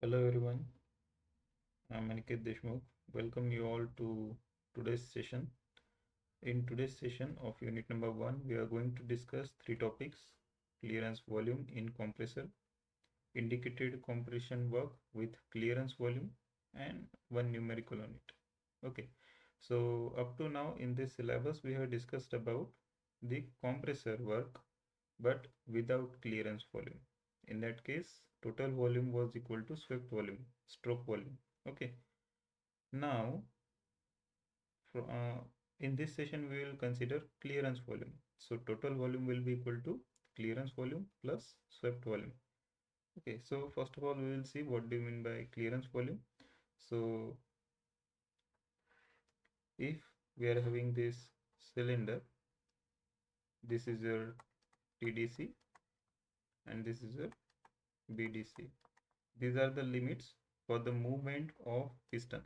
Hello everyone, I'm Aniket Deshmukh. Welcome you all to today's session. In today's session of unit number 1, we are going to discuss three topics: clearance volume in compressor, indicated compression work with clearance volume, and one numerical on it. Okay, so up to now in this syllabus, we have discussed about the compressor work but without clearance volume. In that case, total volume was equal to swept volume, stroke volume. Okay, now in this session we will consider clearance volume. So total volume will be equal to clearance volume plus swept volume. Okay, so first of all we will see what do you mean by clearance volume. So if we are having this cylinder, this is your TDC and this is your BDC. These are the limits for the movement of piston.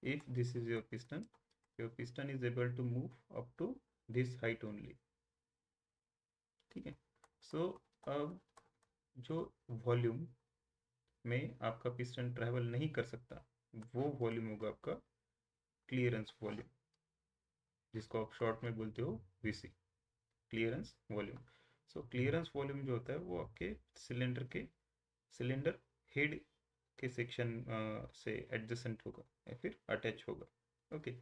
If this is your piston is able to move up to this height only. ठीक है, सो अब जो volume में आपका piston travel नहीं कर सकता वो वॉल्यूम होगा आपका क्लियरेंस वॉल्यूम, जिसको आप शॉर्ट में बोलते हो वीसी, क्लियरेंस वॉल्यूम. सो क्लियरेंस वॉल्यूम जो होता है वो आपके सिलेंडर हेड के सेक्शन से एडजेसेंट होगा या फिर अटैच होगा. ओके,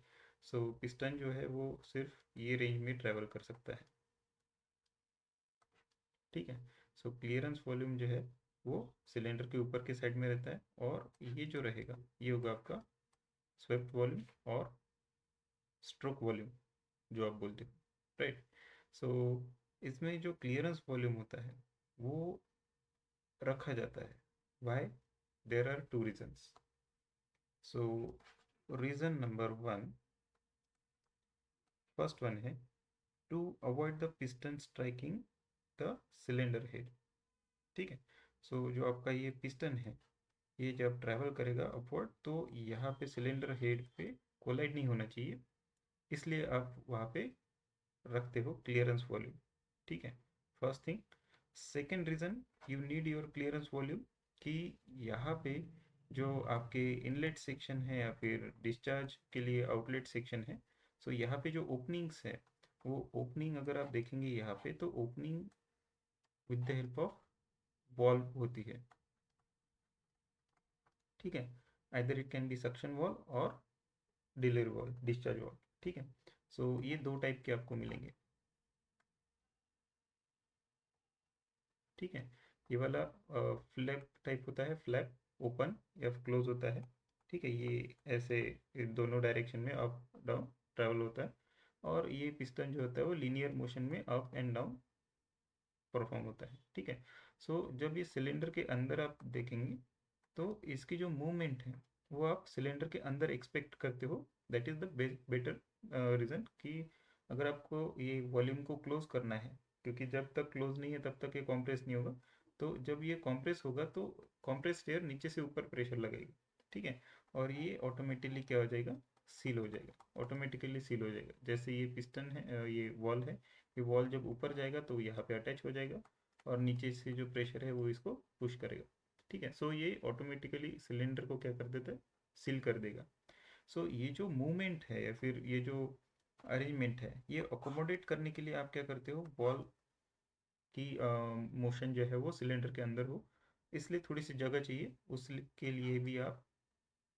सो पिस्टन जो है वो सिर्फ ये रेंज में ट्रैवल कर सकता है. ठीक है, सो क्लियरेंस वॉल्यूम जो है वो सिलेंडर के ऊपर के साइड में रहता है और ये जो रहेगा ये होगा आपका स्वेप्ट वॉल्यूम और स्ट्रोक वॉल्यूम जो आप बोलते हो, राइट. सो इसमें जो क्लियरेंस वॉल्यूम होता है वो रखा जाता है. Why? There are two reasons. So reason number one, first one है to avoid the piston striking the cylinder head. ठीक है, सो जो आपका ये पिस्टन है ये जब ट्रैवल करेगा अपवर्ड तो यहाँ पे सिलेंडर हेड पे कोलाइड नहीं होना चाहिए, इसलिए आप वहाँ पे रखते हो क्लियरेंस वॉल्यूम. ठीक है, first thing. Second reason, you need your clearance volume कि यहाँ पे जो आपके इनलेट सेक्शन है या फिर डिस्चार्ज के लिए आउटलेट सेक्शन है, सो यहाँ पे जो ओपनिंग्स है वो ओपनिंग अगर आप देखेंगे यहाँ पे तो opening with the help of wall होती है. ठीक है, either it can be suction wall और डिलीवरी वॉल, डिस्चार्ज वॉल. ठीक है, सो ये दो टाइप के आपको मिलेंगे. ठीक है, ये वाला फ्लैप टाइप होता है, फ्लैप ओपन या क्लोज होता है. ठीक है, ये ऐसे दोनों डायरेक्शन में अप डाउन ट्रैवल होता है. और ये पिस्टन जो होता है वो लीनियर मोशन में अप एंड डाउन परफॉर्म होता है. ठीक है, सो जब ये सिलेंडर के अंदर आप देखेंगे तो इसकी जो मूवमेंट है वो आप सिलेंडर के अंदर एक्सपेक्ट करते हो. That is the better reason कि अगर आपको ये वॉल्यूम को क्लोज करना है, क्योंकि जब तक क्लोज नहीं है तब तक ये कॉम्प्रेस नहीं होगा. तो जब ये कॉम्प्रेस होगा तो कॉम्प्रेस एयर नीचे से ऊपर प्रेशर लगेगा. ठीक है, और ये ऑटोमेटिकली क्या हो जाएगा, सील हो जाएगा, ऑटोमेटिकली सील हो जाएगा. जैसे ये पिस्टन है, ये वॉल है, ये वॉल जब ऊपर जाएगा तो यहाँ पे अटैच हो जाएगा और नीचे से जो प्रेशर है वो इसको पुश करेगा. ठीक है, सो ये ऑटोमेटिकली सिलेंडर को क्या कर देता है, सील कर देगा. सो ये जो मूवमेंट है या फिर ये जो अरेंजमेंट है ये अकोमोडेट करने के लिए आप क्या करते हो, बॉल की मोशन जो है वो सिलेंडर के अंदर हो, इसलिए थोड़ी सी जगह चाहिए. उसके लिए भी आप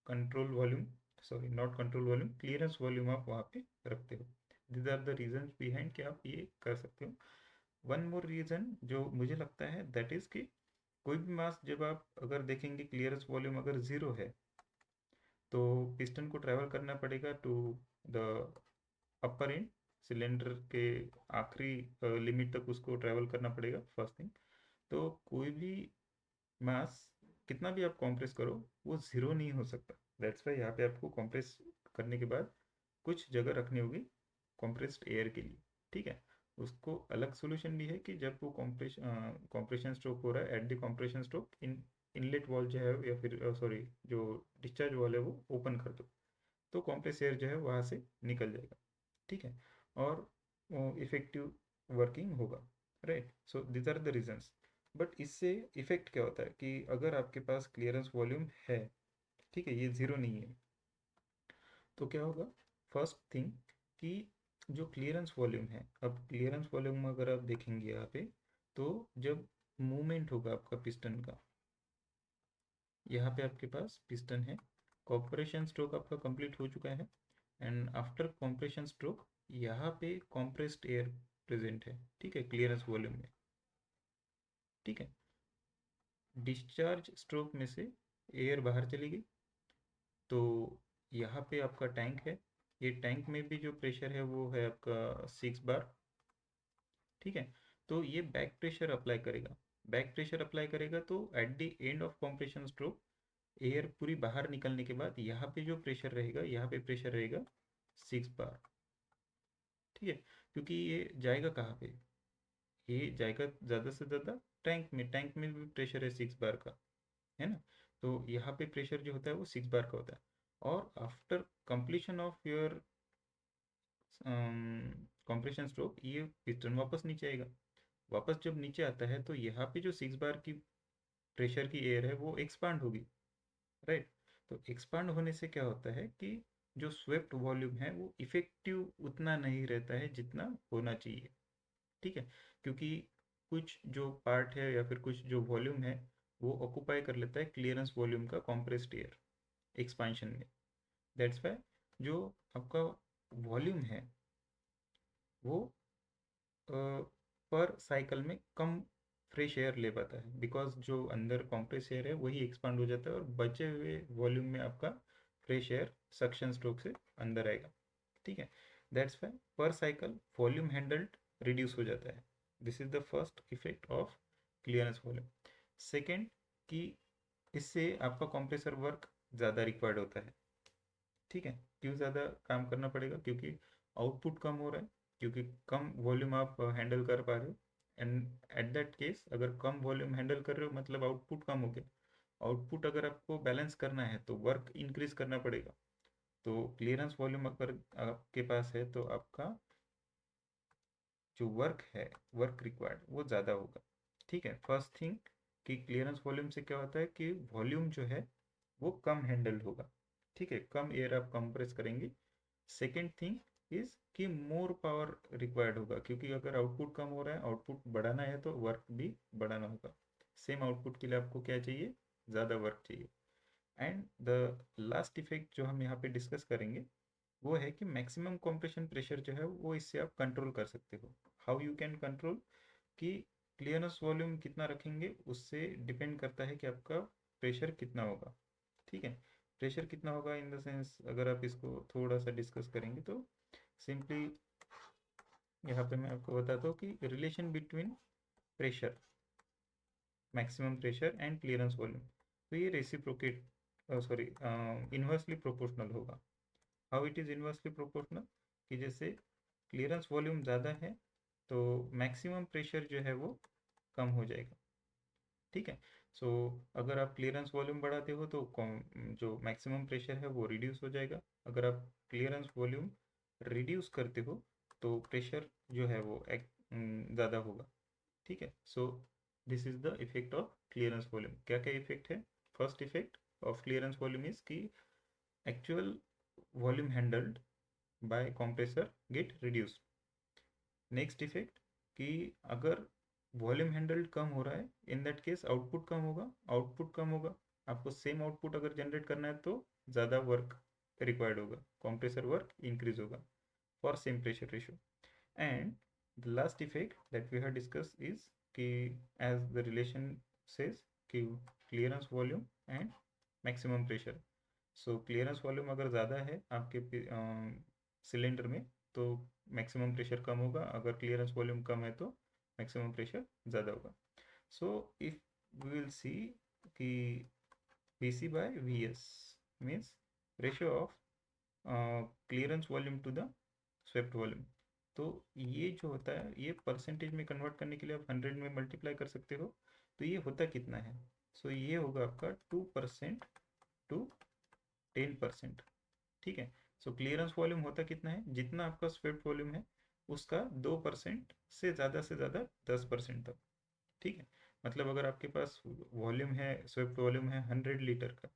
control volume, sorry not control volume, clearance volume आप वहाँ पे रखते हो. This are the reason behind कि आप ये कर सकते हो. वन मोर रीज़न जो मुझे लगता है दैट इज़ कि कोई भी मास जब आप अगर देखेंगे क्लियरेंस वॉल्यूम अगर ज़ीरो है तो पिस्टन को ट्रैवल करना पड़ेगा to the upper end, cylinder के आखिरी लिमिट तक उसको ट्रैवल करना पड़ेगा, फर्स्ट थिंग. तो कोई भी मास कितना भी आप कॉम्प्रेस करो वो ज़ीरो नहीं हो सकता. दैट्स वाई यहाँ पे आपको कॉम्प्रेस करने के बाद कुछ जगह रखनी होगी कॉम्प्रेस्ड एयर के लिए. ठीक है, उसको अलग सोल्यूशन भी है कि जब वो कॉम्प्रेशन स्ट्रोक हो रहा है, at the compression stroke inlet valve जो है या फिर सॉरी जो डिस्चार्ज वॉल है वो ओपन कर दो तो कॉम्प्रेस एयर जो है वहाँ से निकल जाएगा. ठीक है, और इफेक्टिव वर्किंग होगा, right. So this are the reasons. But इससे इफेक्ट क्या होता है कि अगर आपके पास क्लियरेंस वॉल्यूम है, ठीक है, ये ज़ीरो नहीं है, तो क्या होगा? फर्स्ट थिंग कि जो क्लियरेंस वॉल्यूम है, अब क्लियरेंस वॉल्यूम अगर आप देखेंगे यहाँ पे, तो जब मूवमेंट होगा आपका पिस्टन का, यहाँ पे आपके पास पिस्टन है, कॉम्प्रेशन स्ट्रोक आपका कंप्लीट हो चुका है, एंड आफ्टर कॉम्प्रेशन स्ट्रोक यहाँ पे कॉम्प्रेस्ड एयर प्रेजेंट है, ठीक है, क्लियरेंस वॉल्यूम में, ठीक है। डिस्चार्ज स्ट्रोक में से एयर बाहर चली गई, तो यहाँ पे आपका टैंक है, ये टैंक में भी जो प्रेशर है वो है आपका 6 बार, ठीक है। तो ये बैक प्रेशर अप्लाई करेगा, बैक प्रेशर अप्लाई करेगा, तो at the end of compression stroke air पूरी बाहर निकलने के बाद यहाँ पे जो प्रेशर रहेगा, यहाँ पे प्रेशर रहेगा 6 बार, ठीक है। क्योंकि ये जाएगा कहाँ पे? ये जाएगा ज़्यादा से ज़्यादा टैंक में, टैंक में भी प्रेशर है 6 बार का, है ना। तो यहाँ पे प्रेशर जो होता है वो 6 बार का होता है, और after completion of your compression stroke ये पिस्टन वापस नीचे आएगा। वापस जब नीचे आता है तो यहाँ पे जो 6 बार की प्रेशर की एयर है वो एक्सपांड होगी, राइट। तो एक्सपांड होने से क्या होता है कि जो स्वेप्ट वॉल्यूम है वो इफेक्टिव उतना नहीं रहता है जितना होना चाहिए, ठीक है। क्योंकि कुछ जो पार्ट है या फिर कुछ जो वॉल्यूम है वो ऑक्यूपाई कर लेता है क्लियरेंस वॉल्यूम का कॉम्प्रेस्ड एयर एक्सपांशन में। दैट्स वाई जो आपका वॉल्यूम है वो पर साइकिल में कम फ्रेश एयर ले पाता है, बिकॉज जो अंदर कॉम्प्रेस एयर है वही एक्सपांड हो जाता है, और बचे हुए वॉल्यूम में आपका फ्रेश एयर सक्शन स्ट्रोक से अंदर आएगा, ठीक है। दैट्स वाई पर साइकिल वॉल्यूम हैंडल्ड रिड्यूस हो जाता है। This is the first effect of clearance volume. Second कि इससे आपका कंप्रेसर वर्क ज़्यादा रिक्वायर्ड होता है, ठीक है। क्यों ज़्यादा काम करना पड़ेगा? क्योंकि आउटपुट कम हो रहा है, क्योंकि कम वॉल्यूम आप हैंडल कर पा रहे हो, एंड एट दैट केस अगर कम वॉल्यूम हैंडल कर रहे हो मतलब आउटपुट कम हो गया। आउटपुट अगर आपको बैलेंस करना है तो वर्क इंक्रीज करना पड़ेगा। तो क्लियरेंस वॉल्यूम अगर आपके पास है तो आपका जो वर्क है, वर्क रिक्वायर्ड वो ज़्यादा होगा, ठीक है। फर्स्ट थिंग कि क्लियरेंस वॉल्यूम से क्या होता है कि वॉल्यूम जो है वो कम हैंडल होगा, ठीक है, कम एयर आप कंप्रेस करेंगे। सेकेंड थिंग इज कि मोर पावर रिक्वायर्ड होगा, क्योंकि अगर आउटपुट कम हो रहा है, आउटपुट बढ़ाना है तो वर्क भी बढ़ाना होगा। सेम आउटपुट के लिए आपको क्या चाहिए? ज़्यादा वर्क चाहिए। एंड द लास्ट इफेक्ट जो हम यहाँ पे डिस्कस करेंगे वो है कि मैक्सिमम कंप्रेशन प्रेशर जो है वो इससे आप कंट्रोल कर सकते हो। How you can control? कि क्लियरेंस वॉल्यूम कितना रखेंगे उससे डिपेंड करता है कि आपका प्रेशर कितना होगा, ठीक है। प्रेशर कितना होगा इन द सेंस, अगर आप इसको थोड़ा सा डिस्कस करेंगे तो सिंपली यहाँ पे मैं आपको बताता हूँ कि relation between pressure, maximum pressure and clearance volume, तो ये रेसिप्रोकेट, सॉरी, इन्वर्सली प्रोपोर्शनल होगा। How it is inversely proportional? कि जैसे क्लियरेंस वॉल्यूम ज़्यादा है तो मैक्सिमम प्रेशर जो है वो कम हो जाएगा, ठीक है। सो अगर आप क्लियरेंस वॉल्यूम बढ़ाते हो तो जो मैक्सिमम प्रेशर है वो रिड्यूस हो जाएगा। अगर आप क्लियरेंस वॉल्यूम रिड्यूस करते हो तो प्रेशर जो है वो ज़्यादा होगा, ठीक है। So this is the effect of clearance volume. क्या क्या इफेक्ट है? First effect of clearance volume is कि actual volume handled by compressor get reduced। Next effect कि अगर वॉल्यूम हैंडल्ड कम हो रहा है इन दैट केस आउटपुट कम होगा, आउटपुट कम होगा, आपको सेम आउटपुट अगर जनरेट करना है तो ज़्यादा वर्क रिक्वायर्ड होगा, कंप्रेसर वर्क इंक्रीज होगा for same pressure ratio. And the last effect that we have discuss is कि एज द रिलेशन सेज कि clearance volume and maximum pressure. So clearance volume अगर ज़्यादा है आपके सिलेंडर में तो मैक्सिमम प्रेशर कम होगा, अगर क्लियरेंस वॉल्यूम कम है तो मैक्सिमम प्रेशर ज़्यादा होगा। So if we will see कि Vc by Vs means ratio of clearance volume to the swept volume. तो ये जो होता है ये परसेंटेज में कन्वर्ट करने के लिए आप 100 में मल्टीप्लाई कर सकते हो। तो ये होता कितना है? सो ये होगा आपका 2% टू 10%, ठीक है। सो क्लियरेंस वॉल्यूम होता कितना है? जितना आपका स्वेप्ट वॉल्यूम है उसका 2% से ज़्यादा 10% तक, ठीक है। मतलब अगर आपके पास वॉल्यूम है, स्वेप्ट वॉल्यूम है 100 लीटर का,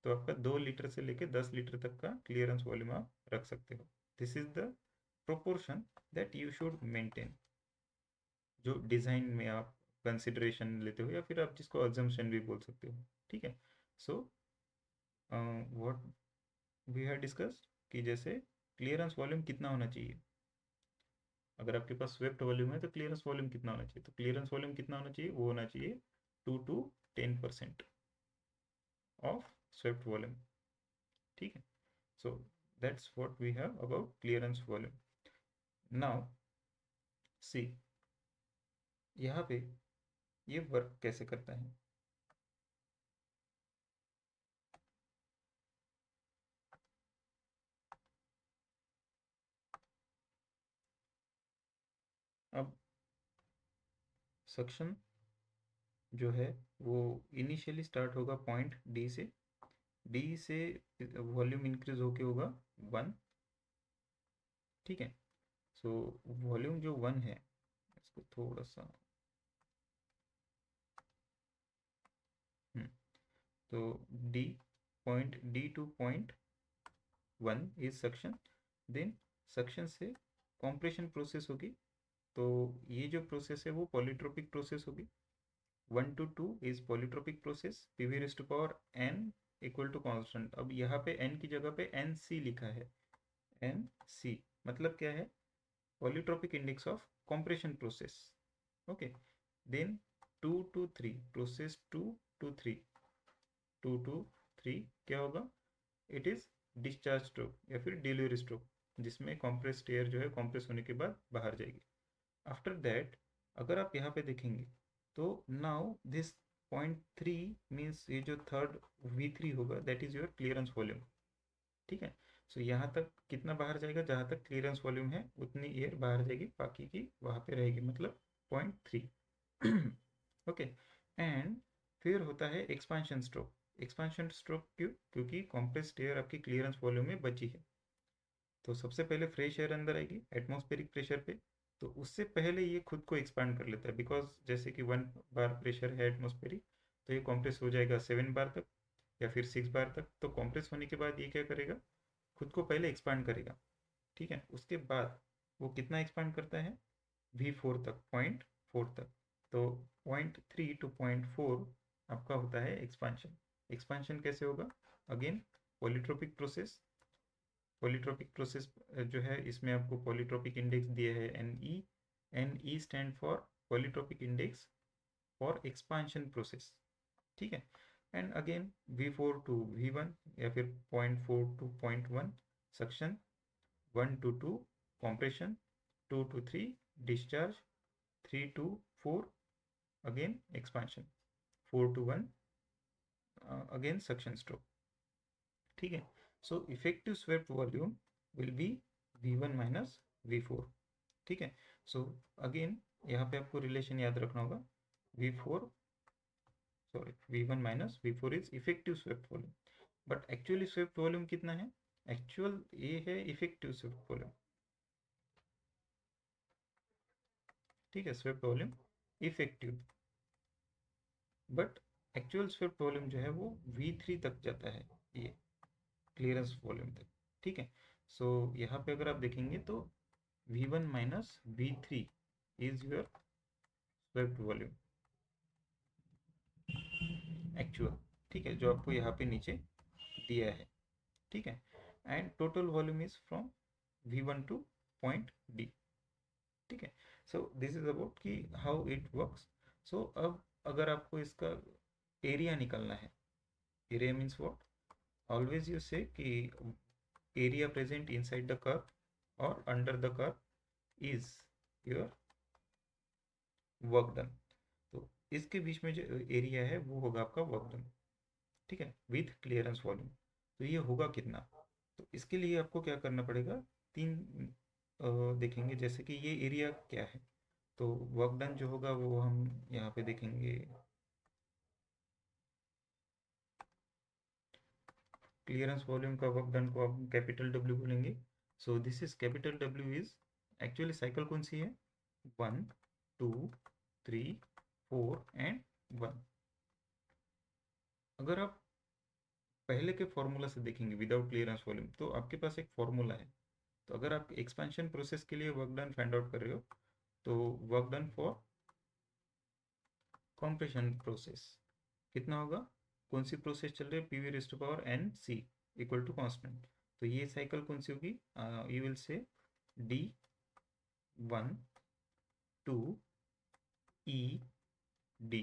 तो आपका 2 लीटर से लेके 10 लीटर तक का क्लियरेंस वॉल्यूम आप रख सकते हो। This is the proportion that you should maintain, जो डिज़ाइन में आप कंसिडरेशन लेते हो, या फिर आप जिसको अजम्पशन भी बोल सकते हो। ठीक है। So what we have discussed कि जैसे क्लियरेंस वॉल्यूम कितना होना चाहिए, अगर आपके पास स्वेप्ट वॉल्यूम है तो क्लियरेंस वॉल्यूम कितना होना चाहिए, तो क्लियरेंस वॉल्यूम कितना होना चाहिए, वो होना चाहिए 2 to 10% ऑफ स्वेप्ट वॉल्यूम। ठीक है। So that's what we have about clearance volume. Now see, यहाँ पे ये वर्क कैसे करता है। अब सक्शन जो है वो इनिशियली स्टार्ट होगा पॉइंट डी से, डी से वॉल्यूम इंक्रीज होके होगा 1। ठीक है। सो वॉल्यूम जो 1 है, इसको थोड़ा सा तो D, point D to point 1 is suction. Then suction से कॉम्प्रेशन प्रोसेस होगी, तो ये जो प्रोसेस है वो पॉलीट्रोपिक प्रोसेस होगी। 1 to 2 is polytropic process, P V raise to power N equal to constant. अब यहाँ पे एन की जगह पे एन सी लिखा है, एन सी मतलब क्या है, polytropic index of compression process. Okay. Then 2 to 3 process 2 to 3, 2 to 3 क्या होगा, इट इज डिस्चार्ज स्ट्रोक या फिर डिलीवरी स्ट्रोक, जिसमें कॉम्प्रेस्ड एयर जो है कॉम्प्रेस होने के बाद बाहर जाएगी। आफ्टर दैट अगर आप यहाँ पे देखेंगे तो नाउ दिस पॉइंट 3 मीन्स ये जो थर्ड V3 होगा that is your clearance volume. ठीक है। सो यहाँ तक कितना बाहर जाएगा, जहाँ तक क्लियरेंस वॉल्यूम है उतनी एयर बाहर जाएगी, बाकी की वहाँ पे रहेगी, मतलब पॉइंट 3। ओके। एंड फिर होता है एक्सपांशन स्ट्रोक। एक्सपांशन स्ट्रोक क्यों, क्योंकि कॉम्प्रेस्ड एयर आपकी क्लियरेंस वॉल्यूम में बची है, तो सबसे पहले फ्रेश एयर अंदर आएगी एटमॉस्फेरिक प्रेशर पे, तो उससे पहले ये खुद को एक्सपांड कर लेता है, बिकॉज जैसे कि 1 बार प्रेशर है एटमॉस्फेरिक, तो ये कॉम्प्रेस हो जाएगा 7 बार तक या फिर 6 बार तक। तो कॉम्प्रेस होने के बाद ये क्या करेगा, खुद को पहले एक्सपांड करेगा। ठीक है। उसके बाद वो कितना एक्सपांड करता है, V4 तक, पॉइंट 4 तक। तो पॉइंट 3 to पॉइंट 4 आपका होता है एक्सपांशन। एक्सपांशन कैसे होगा, again polytropic process. Polytropic process जो है इसमें आपको पॉलीट्रोपिक इंडेक्स दिया है NE। NE stand for polytropic index for expansion process. ठीक है। And again V4 to V1 या फिर point 4 to point 1 suction, 1 to 2 compression, 2 to 3 discharge, 3 to 4 again expansion, 4 to 1 again suction stroke। ठीक है। So effective swept volume will be V1 minus V4। ठीक है। So again यहाँ पे आपको relation याद रखना होगा, V4 sorry V1 minus V4 is effective swept volume, but actually swept volume कितना है, एक्चुअल ये है इफेक्टिव स्वेप्ट वॉल्यूम। ठीक है, swept volume effective, but actual swept volume जो है वो V3 तक जाता है, ये क्लियरेंस वॉल्यूम तक। ठीक है। सो यहाँ पे अगर आप देखेंगे तो V1 minus V3 is your swept volume actual. ठीक है, जो आपको यहाँ पे नीचे दिया है। ठीक है। And total volume is from V1 to point D। ठीक है। सो दिस इज अबाउट कि हाउ इट वर्क्स। सो अब अगर आपको इसका एरिया निकालना है, area means what, always you say कि area present inside the curve और under the curve is your work done. तो इसके बीच में जो एरिया है वो होगा आपका वर्क डन। ठीक है, विथ क्लियरेंस वॉल्यूम। तो ये होगा कितना, तो इसके लिए आपको क्या करना पड़ेगा, तीन देखेंगे, जैसे कि ये एरिया क्या है, तो वर्क डन जो होगा वो हम यहाँ पे देखेंगे, क्लियरेंस वॉल्यूम का वर्क डन को आप कैपिटल W बोलेंगे। सो this is capital W is, actually cycle कौन सी है, 1 2 3 4 एंड 1। अगर आप पहले के फॉर्मूला से देखेंगे विदाउट क्लियरेंस वॉल्यूम, तो आपके पास एक फॉर्मूला है। तो अगर आप एक्सपेंशन प्रोसेस के लिए वर्क डन फाइंड आउट कर रहे हो, तो work done for compression process कितना होगा? कौन सी प्रोसेस चल रही है? P V raise to power N C equal to constant. तो ये साइकिल कौन सी होगी? You will say D 1 to E D.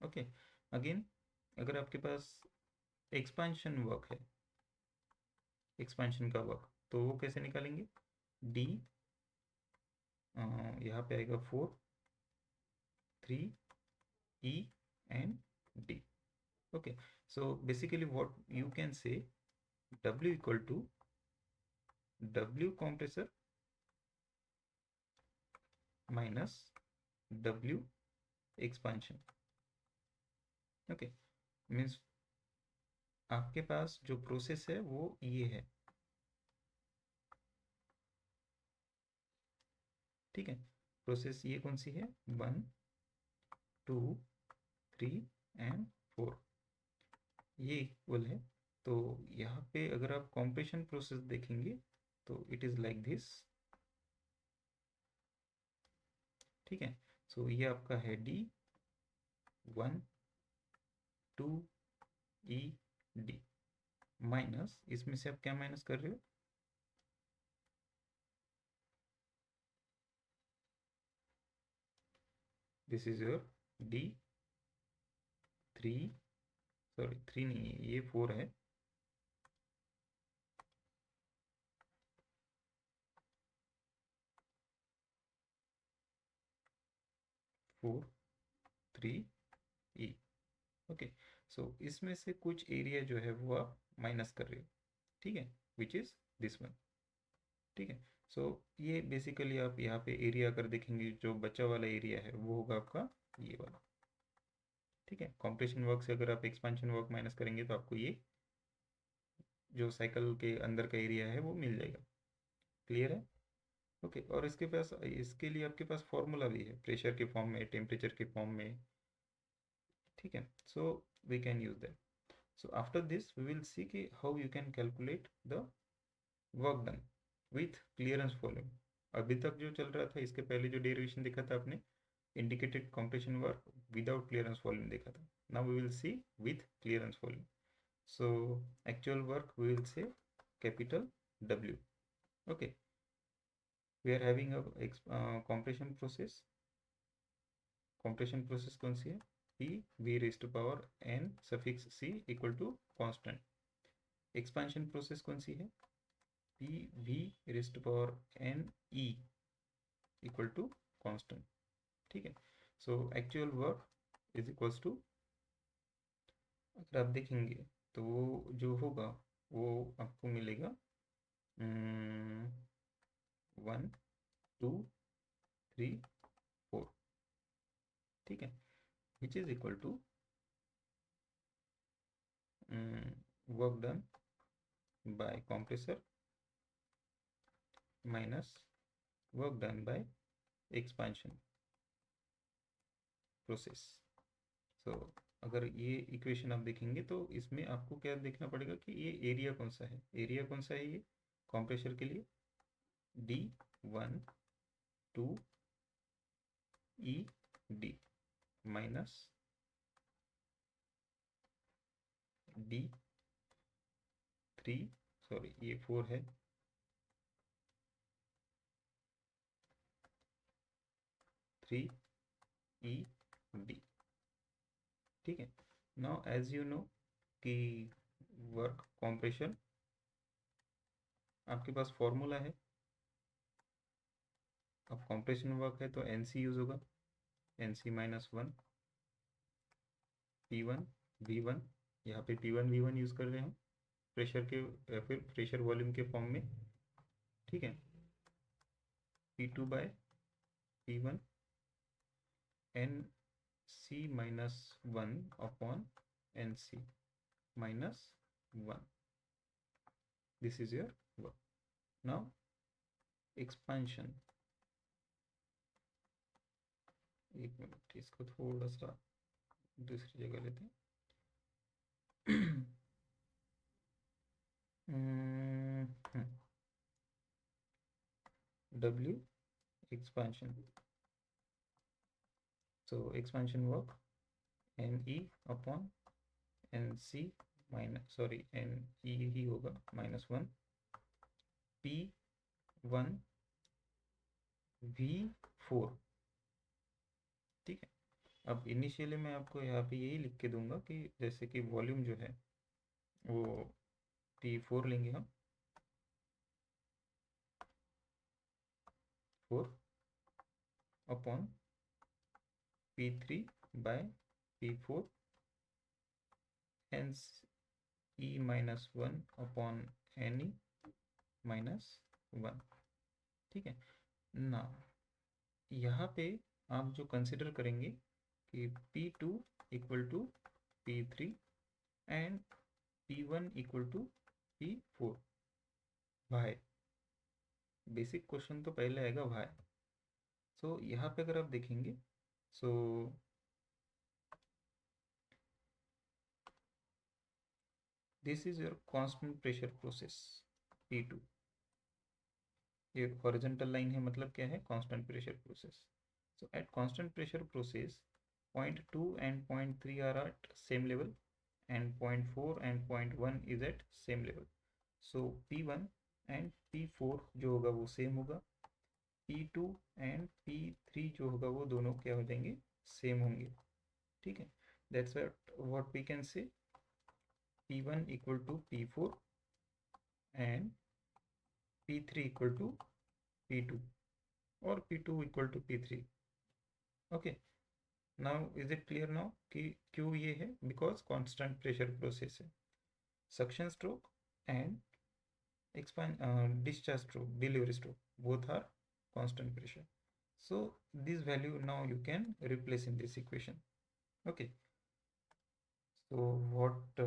Okay, again अगर आपके पास एक्सपेंशन वर्क है, एक्सपेंशन का वर्क, तो वो कैसे निकालेंगे? डी यहाँ पे आएगा 4 3 E and D. okay, so basically what you can say, W equal to W compressor minus W expansion। okay, means आपके पास जो प्रोसेस है वो ये है, ठीक है। प्रोसेस ये कौन सी है? 1 2 3 एंड 4, ये इक्वल है। तो यहाँ पे अगर आप कॉम्प्रेशन प्रोसेस देखेंगे तो इट इज़ लाइक दिस, ठीक है। सो ये आपका है डी 1 2 ई डी माइनस, इसमें से आप क्या माइनस कर रहे हो? This is your D 3, sorry 3 नहीं है ये 4 है, 4 3 ई। ओके, सो इसमें से कुछ एरिया जो है वो आप माइनस कर रहे हो, ठीक है, विच इज़ दिस वन, ठीक है। सो ये बेसिकली आप यहाँ पे एरिया अगर देखेंगे, जो बचा वाला एरिया है वो होगा आपका ये वाला, ठीक है। कॉम्प्रेशन वर्क से अगर आप एक्सपेंशन वर्क माइनस करेंगे तो आपको ये जो साइकिल के अंदर का एरिया है वो मिल जाएगा। क्लियर है? ओके, और इसके पास, इसके लिए आपके पास फॉर्मूला भी है, प्रेशर के फॉर्म में, टेम्परेचर के फॉर्म में, ठीक है। So we can use that. So after this we will see कि how you can calculate the work done with clearance volume. अभी तक जो चल रहा था, इसके पहले जो डेरिवेशन देखा था आपने, indicated compression work without clearance volume देखा था। Now we will see with clearance volume. So actual work we will say capital W। okay, we are having a compression process। compression process कौन सी है? P V raised to power n suffix c equal to constant। expansion process कौन सी है? P V raised to power n e equal to constant, ठीक है। so actual work is equals to, अगर आप देखेंगे तो जो होगा वो आपको मिलेगा 1 2 3 4, ठीक है, which is equal to work done by compressor minus work done by expansion process. So अगर ये इक्वेशन आप देखेंगे तो इसमें आपको क्या देखना पड़ेगा कि ये एरिया कौन सा है? एरिया कौन सा है ये कॉम्प्रेशर के लिए? D 1 2 E D minus D 3, sorry ये 4 है, 3 ई डी, ठीक है। नाउ एज यू नो कि वर्क कॉम्प्रेशन आपके पास फॉर्मूला है। अब कॉम्प्रेशन वर्क है तो एन सी यूज होगा, N C minus 1 P one V one, यहाँ पे P one V one use कर रहे हैं प्रेशर के या फिर प्रेशर वॉल्यूम के फॉर्म में, ठीक है। P two by P one N C minus 1 upon N C minus 1, this is your work. Now expansion, एक मिनट, इसको थोड़ा सा दूसरी जगह लेते हैं। W expansion. So expansion work NE upon NC minus, sorry NE ही होगा, -1 P1 V4। ठीक है, अब इनिशियली मैं आपको यहाँ पे यही लिख के दूंगा कि जैसे कि वॉल्यूम जो है वो P4 लेंगे हम, 4 upon P3 by P4 hence E -1 upon NE -1। ठीक है ना, यहाँ पे आप जो कंसिडर करेंगे कि P2 equal to P3 and P1 equal to P4। भाई बेसिक क्वेश्चन तो पहले आएगा भाई। सो यहाँ पे अगर आप देखेंगे, सो this is your constant pressure process P2। ये हॉरिजॉन्टल लाइन है, मतलब क्या है, constant pressure process. So at constant pressure process point 2 and point 3 are at same level and point 4 and point 1 is at same level. So P1 and P4 जो होगा वो same होगा, P2 and P3 जो होगा वो दोनों क्या हो जाएंगे, सेम होंगे। ठीक है, that's what we can say, P1 equal to P4 and P3 equal to P2 और P2 equal to P3। okay, now is it clear now कि क्यों ये है, बिकॉज कांस्टेंट प्रेशर प्रोसेस है। Suction stroke and expand discharge stroke, delivery stroke, both are constant pressure. So this value now you can replace in this equation. Okay, so what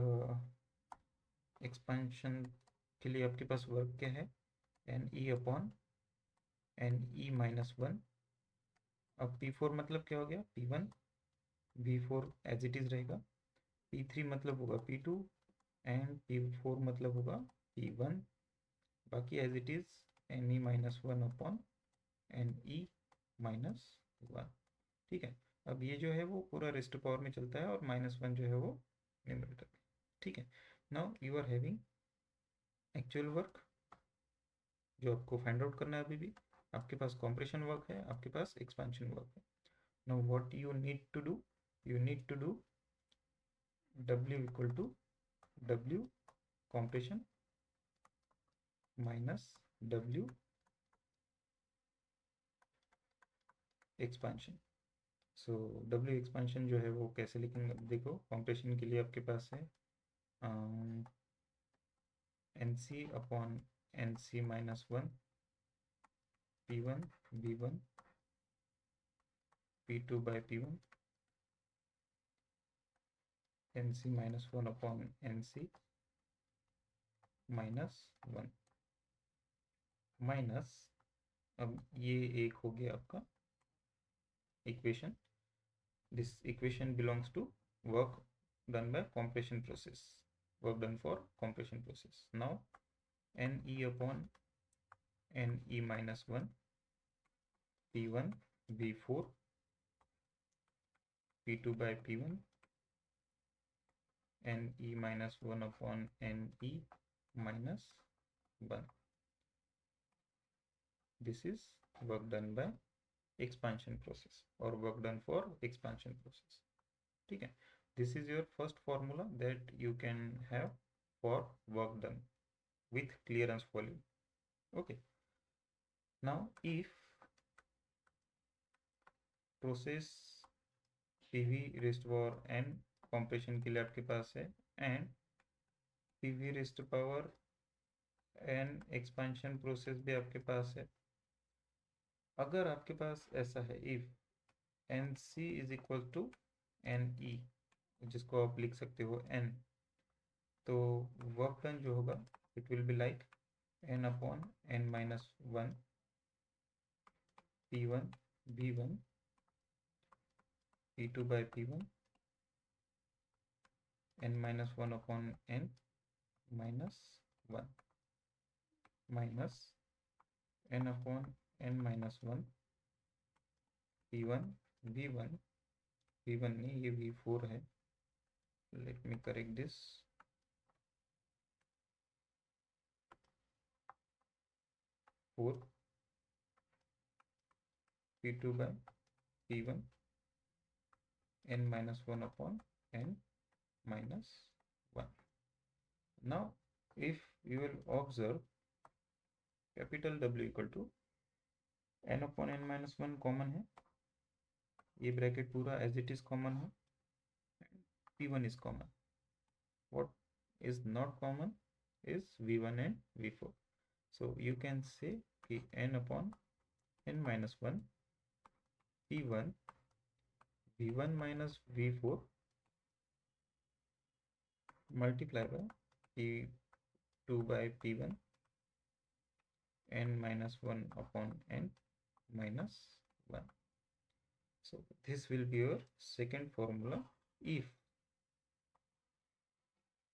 expansion के लिए आपके पास work क्या है, NE upon NE -1। अब P4 मतलब क्या हो गया, P1 V4 as it is रहेगा, P3 मतलब होगा P2 एंड P4 मतलब होगा P1, बाकी as it is NE -1 upon NE -1। ठीक है, अब ये जो है वो पूरा रेस्ट पावर में चलता है और -1 जो है वो न्यूमरेटर में। ठीक है, now you are having actual work जो आपको फाइंड आउट करना है। अभी भी आपके पास कॉम्प्रेशन वर्क है, आपके पास एक्सपेंशन वर्क है। Now what you need to do, you need to do W equal to W compression minus W expansion। So W expansion जो है वो कैसे लिखेंगे, देखो compression के लिए आपके पास है NC upon NC -1 P1 V1 P2 by P1 NC -1 upon NC -1 minus, अब ये एक हो गया आपका equation. this equation belongs to work done by compression process, work done for compression process. Now NE upon NE -1 P1 V4 P2 by P1 NE -1 upon NE -1। this is work done by expansion process or work done for expansion process। ठीक है, this is your first formula that you can have for work done with clearance volume। okay, now if process PV raised to power n compression के लिए आपके पास है and PV raised to power n expansion process भी आपके पास है, अगर आपके पास ऐसा है if NC is equal to NE जिसको आप लिख सकते हो N, तो वर्क डन जो होगा it will be like N upon N -1 P1 V1 P2 by P1 n-1 upon n minus 1 minus n upon n minus 1 P1 V1 V1 नहीं, ये V4 है. Let me correct this. Four P2 by P1 n minus 1 upon n minus 1. Now if you will observe, capital W equal to n upon n minus 1 common है, ये bracket पूरा as it is common है, P1 is common. What is not common is V1 and V4. So you can say कि n upon n minus 1 P1 V1 minus V4 multiply by P2 by P1 n minus 1 upon n minus 1. So this will be your second formula if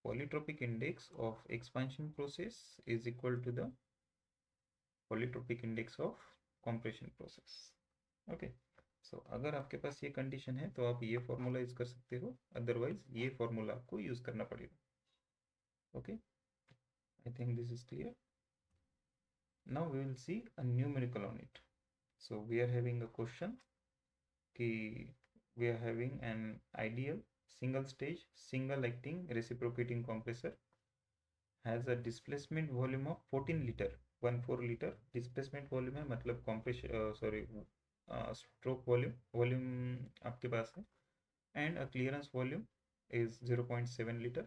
polytropic index of expansion process is equal to the polytropic index of compression process. Okay, so अगर आपके पास ये condition है तो आप ये formula use कर सकते हो, अदरवाइज ये फॉर्मूला आपको यूज करना पड़ेगा. Okay, I think this is clear. Now we will see a numerical on it. So we are having a question कि we are having an ideal single stage single acting reciprocating compressor has a displacement volume of 14 liter 14 liter displacement volume है, मतलब compression stroke volume आपके पास है, and a clearance volume is 0.7 liter.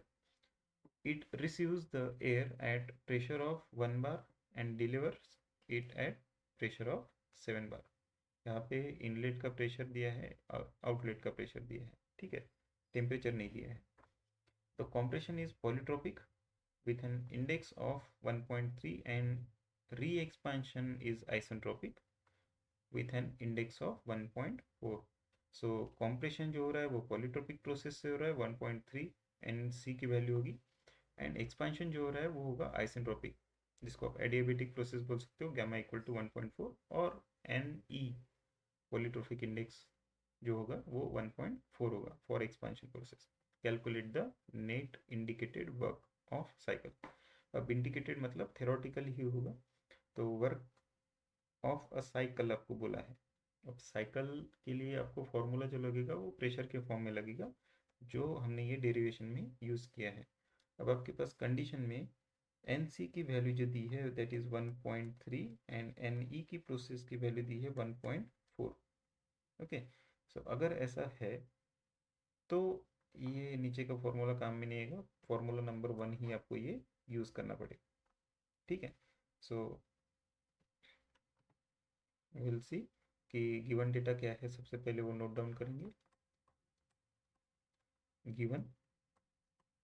It receives the air at pressure of 1 bar and delivers it at pressure of 7 bar. यहाँ पे inlet का pressure दिया है और आउटलेट का प्रेशर दिया है, ठीक है, टेम्परेचर नहीं दिया है. तो compression is polytropic with an index of 1.3 and re-expansion is isentropic with an index of 1.4. so compression जो हो रहा है वो polytropic process से हो रहा है, 1.3 Nc की वैल्यू होगी, एंड एक्सपांशन जो हो रहा है वो होगा आइसेंट्रोपिक, जिसको आप एडियाबेटिक प्रोसेस बोल सकते हो, गामा इक्वल टू 1.4, और Ne पॉलीट्रोपिक इंडेक्स जो होगा वो 1.4 होगा for expansion process. Calculate the net indicated work of cycle. अब इंडिकेटेड मतलब थेरोटिकली ही होगा, तो वर्क ऑफ अ साइकिल आपको बोला है. अब साइकिल के लिए आपको फॉर्मूला जो लगेगा वो प्रेशर के फॉर्म में लगेगा, जो हमने ये डेरिवेशन में यूज़ किया है. अब आपके पास कंडीशन में NC की वैल्यू जो दी है दैट इज़ 1.3 एंड NE की प्रोसेस की वैल्यू दी है 1.4. ओके, सो अगर ऐसा है तो ये नीचे का फॉर्मूला काम में नहीं आएगा, फॉर्मूला नंबर 1 ही आपको ये यूज़ करना पड़ेगा, ठीक है. सो विल सी कि गिवन डेटा क्या है, सबसे पहले वो नोट डाउन करेंगे.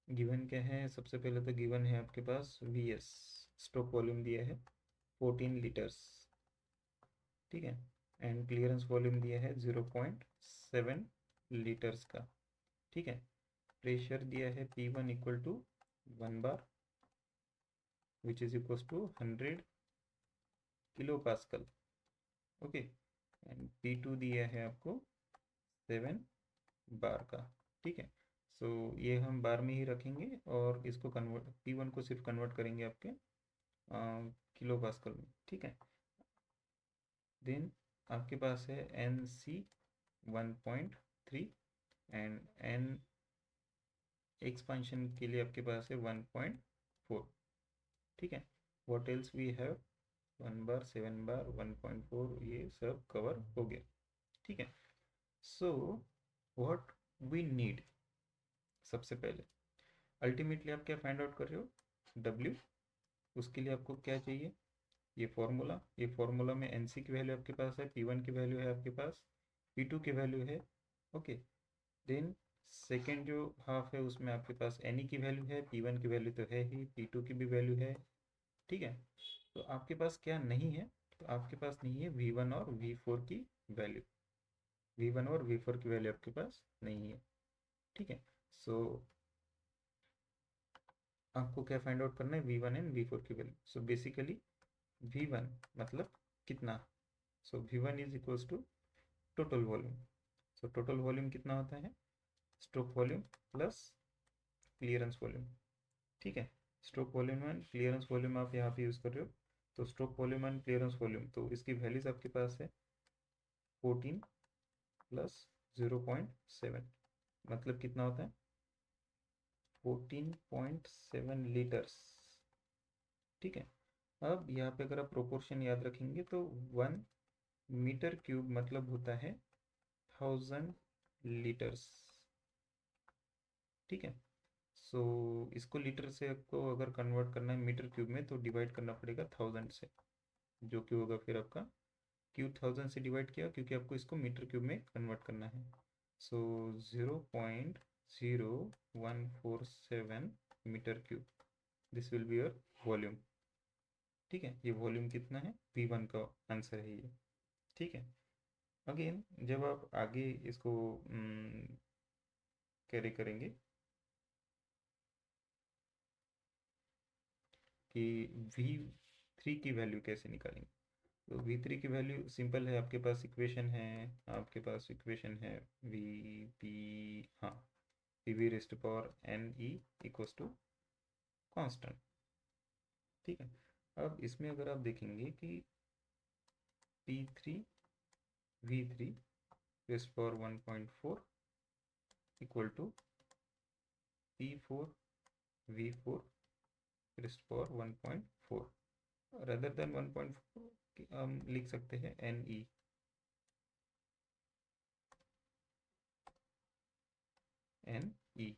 गिवन क्या है, सबसे पहले तो गिवन है आपके पास VS स्ट्रोक वॉल्यूम दिया है 14 लीटर्स, ठीक है, एंड क्लियरेंस वॉल्यूम दिया है 0.7 लीटर्स का, ठीक है. प्रेशर दिया है P1 equal to 1 bar which is equal to 100 kilo pascal. Okay, and P2 दिया है आपको 7 बार का, ठीक है. सो ये हम बार में ही रखेंगे और इसको कन्वर्ट, P1 को सिर्फ कन्वर्ट करेंगे आपके किलो पास्कल में, ठीक है. देन आपके पास है NC 1.3 एंड N एक्सपांशन के लिए आपके पास है 1.4, ठीक है. व्हाट एल्स वी हैव, 1 बार 7 बार 1.4, ये सब कवर हो गया, ठीक है. सो व्हाट वी नीड, सबसे पहले अल्टीमेटली आप क्या फाइंड आउट कर रहे हो, W. उसके लिए आपको क्या चाहिए, ये फॉर्मूला में NC की वैल्यू आपके पास है, P1 की वैल्यू है आपके पास, P2 की वैल्यू है. ओके, देन सेकेंड जो हाफ है उसमें आपके पास NE की वैल्यू है, P1 की वैल्यू तो है ही, P2 की भी वैल्यू है, ठीक है. तो आपके पास क्या नहीं है, तो आपके पास नहीं है V1 और V4 की वैल्यू. V1 और V4 की वैल्यू आपके पास नहीं है। ठीक है, सो आपको क्या फाइंड आउट करना है, V1 एंड V4 की वैल्यू। सो बेसिकली V1 मतलब कितना, so V1 is equals to total volume. So total volume कितना होता है, stroke volume plus clearance volume. ठीक है, stroke volume and clearance volume आप यहाँ पे यूज़ कर रहे हो। तो stroke volume and clearance volume, तो इसकी वैल्यूज आपके पास है 14 प्लस 0.7, मतलब कितना होता है 14.7 लीटर्स। ठीक है, अब यहाँ पे अगर आप प्रोपोर्शन याद रखेंगे तो 1 मीटर क्यूब मतलब होता है 1000 लीटर्स। ठीक है, सो इसको लीटर से आपको अगर कन्वर्ट करना है मीटर क्यूब में तो डिवाइड करना पड़ेगा 1000 से, जो कि होगा फिर आपका क्यूब 1000 से डिवाइड किया क्योंकि आपको इसको मीटर क्यूब में कन्वर्ट करना है। सो 0.0147 metre cube, this will be your volume. ठीक है, ये वॉल्यूम कितना है, V1 का आंसर है ये। ठीक है, अगेन जब आप आगे इसको कैरी करेंगे कि V3 की वैल्यू कैसे निकालेंगे, तो V3 की वैल्यू सिंपल है, आपके पास इक्वेशन है, आपके पास इक्वेशन है वी पी, हाँ, P V raise power N E equals to constant. ठीक है, अब इसमें अगर आप देखेंगे कि P3 V3 raised power 1.4 equal to P4 V4 raised power 1.4, rather than 1.4 हम लिख सकते हैं n e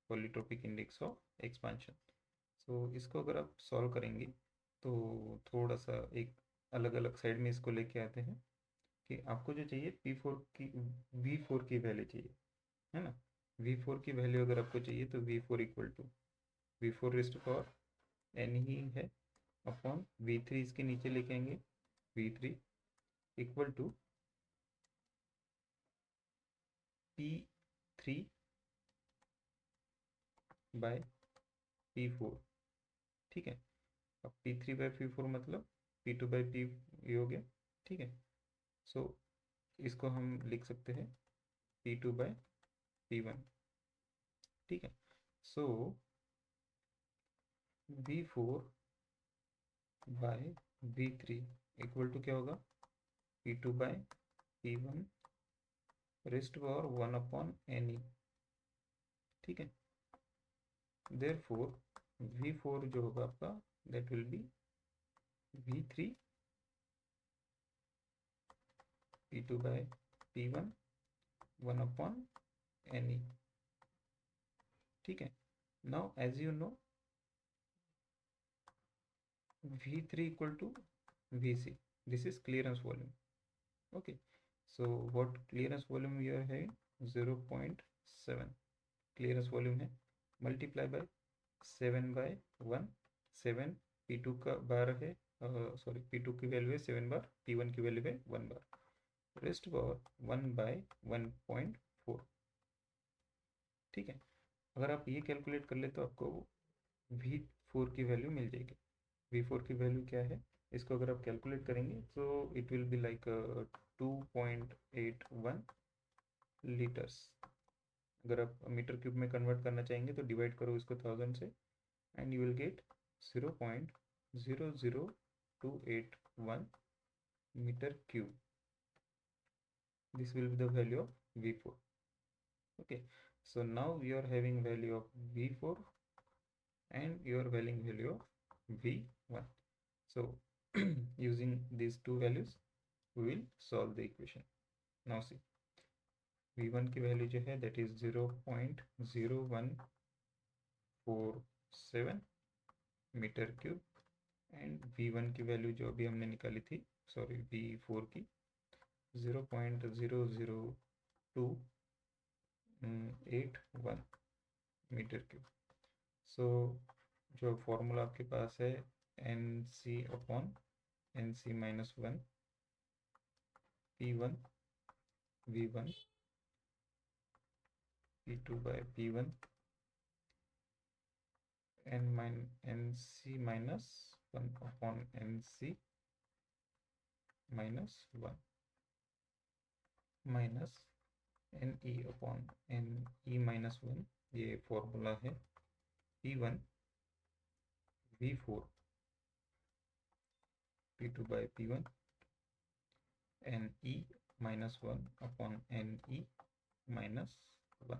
polytropic index of expansion. So इसको अगर आप सॉल्व करेंगे तो थोड़ा सा एक अलग अलग साइड में इसको लेके आते हैं कि आपको जो चाहिए V4 की वैल्यू चाहिए, है ना। V4 की वैल्यू अगर आपको चाहिए तो V4 equal to V4 raised power n ही है अपॉन V3, इसके नीचे लेके आएंगे V3 equal to P3 by P4। ठीक है, अब P3/P4 मतलब P2/P ये हो गया। ठीक है, सो इसको हम लिख सकते हैं P2/P1। ठीक है, सो V4/V3 इक्वल टू क्या होगा, P2/P1 रेस्ट पावर 1/N। ठीक है, देयरफॉर V4 जो होगा आपका that will be V3 P2/P1 1/Ne। ठीक है, now as you know V3 equal to VC, this is clearance volume। Okay, so what clearance volume we are having, 0.7 clearance volume है, multiply by 7/1, 7 P2 का बार है, sorry P2 की value है 7 बार, P1 की value है 1 बार, rest power 1/1.4। ठीक है, अगर आप ये कैलकुलेट कर ले तो आपको V4 की वैल्यू मिल जाएगी। V4 की वैल्यू क्या है, इसको अगर आप कैलकुलेट करेंगे तो it will be like 2.81 litres. अगर आप मीटर क्यूब में कन्वर्ट करना चाहेंगे तो डिवाइड करो इसको 1000 से and you will get 0.00281 metre cube. This will be the value of V4। okay, so now you are having value of V4 and you are having value of V1। so using these two values we will solve the equation। now see, V1 की value जो है that is 0.0147 metre cube and V1 की value जो अभी हमने निकाली थी, sorry V4 की 0.000281 मीटर क्यूब। सो जो फॉर्मूला आपके पास है NC/NC-1 P1 V1 P2 by P1 NC minus 1 upon NC minus 1 minus NE upon NE minus 1, ये फॉर्मूला है P1 V4 P2 by P1 NE minus 1 upon NE minus 1.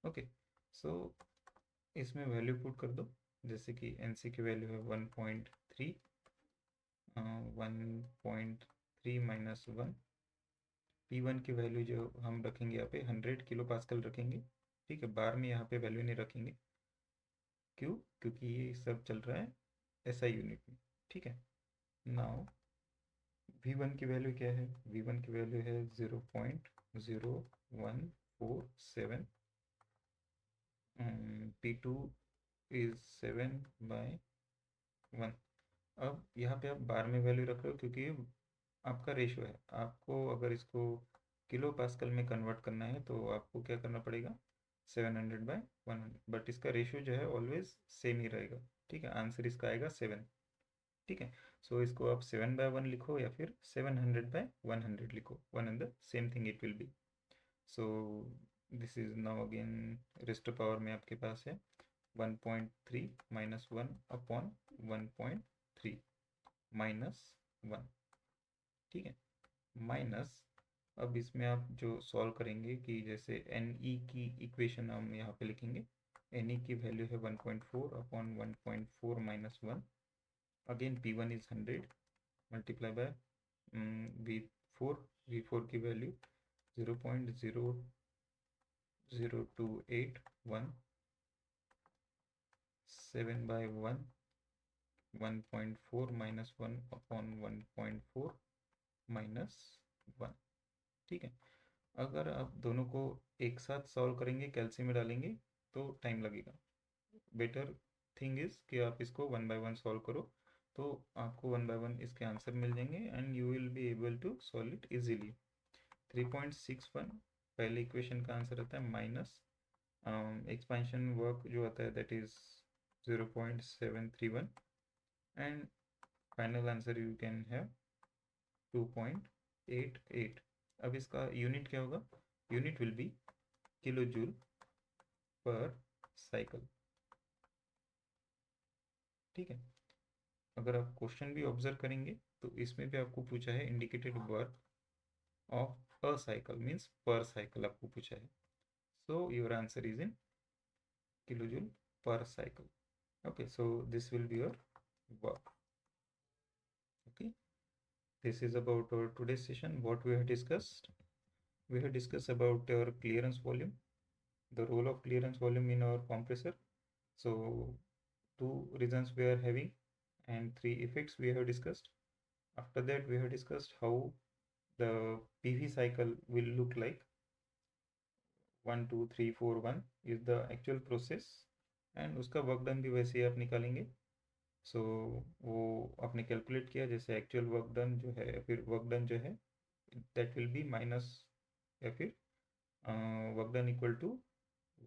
Okay, सो इसमें value put कर दो, जैसे कि NC की value है 1.3 1.3 minus 1. P1 की वैल्यू जो हम रखेंगे यहाँ पे 100 किलो पास्कल रखेंगे, ठीक है. बार में यहाँ पे वैल्यू नहीं रखेंगे, क्यों? क्योंकि ये सब चल रहा है SI यूनिट में, ठीक है. नाउ V1 की वैल्यू क्या है? V1 की वैल्यू है 0.0147. P2 is 7/1. अब यहाँ पे आप बार में वैल्यू रख रहे हो क्योंकि आपका रेशो है. आपको अगर इसको किलो पास्कल में कन्वर्ट करना है तो आपको क्या करना पड़ेगा? 700/100. बट इसका रेशो जो है ऑलवेज सेम ही रहेगा, ठीक है. आंसर इसका आएगा 7, ठीक है. सो इसको आप 7/1 लिखो या फिर 700/100 लिखो, one and the same thing it will be. So this is now again rest power में आपके पास है 1.3 माइनस 1 अपॉन 1.3 माइनस 1, ठीक है. माइनस, अब इसमें आप जो सॉल्व करेंगे कि जैसे NE की इक्वेशन हम यहाँ पे लिखेंगे. NE की वैल्यू है 1.4 upon 1.4 minus 1. Again P1 is 100 multiply by V4 की वैल्यू 0.00281. 7/1 1.4 माइनस 1 अपॉन 1.4 माइनस 1, ठीक है. अगर आप दोनों को एक साथ सॉल्व करेंगे, कैलसी में डालेंगे तो टाइम लगेगा. बेटर थिंग इज कि आप इसको 1/1 सॉल्व करो, तो आपको 1/1 इसके आंसर मिल जाएंगे and you will be able to solve it easily. 3.61 पहले इक्वेशन का आंसर आता है, माइनस एक्सपेंशन वर्क जो आता है that is 0.731 and final answer you can have 2.88. अब इसका यूनिट क्या होगा? Unit will be kilo joule पर साइकिल, ठीक है. अगर आप क्वेश्चन भी ऑब्जर्व करेंगे तो इसमें भी आपको पूछा है indicated work of a cycle, means पर साइकिल आपको पूछा है. So your answer is in kilo joule पर cycle. Okay, so this will be your work. Okay, this is about our today's session. What we have discussed? We have discussed about our clearance volume, the role of clearance volume in our compressor. So 2 reasons we are having and 3 effects we have discussed. After that we have discussed how the PV cycle will look like. 1 2 3 4 1 is the actual process and उसका work done भी वैसे ही आप निकालेंगे. सो वो आपने calculate किया जैसे actual work done जो है, फिर वर्क डन जो है दैट विल बी माइनस या फिर work done equal to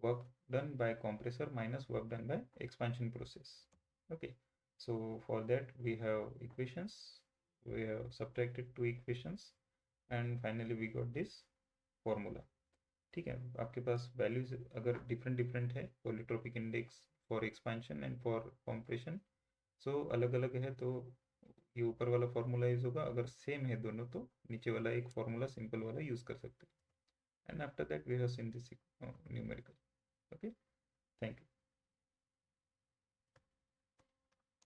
work done by compressor minus work done by expansion process. Okay, so for that we have equations, we have subtracted 2 equations and finally we got this formula, ठीक है. आपके पास values अगर different है, polytropic index for expansion and for compression, so अलग अलग है तो ये ऊपर वाला फॉर्मूला यूज होगा. अगर सेम है दोनों तो नीचे वाला एक फॉर्मूला सिंपल वाला यूज कर सकते हैं. And after that we have seen this numerical.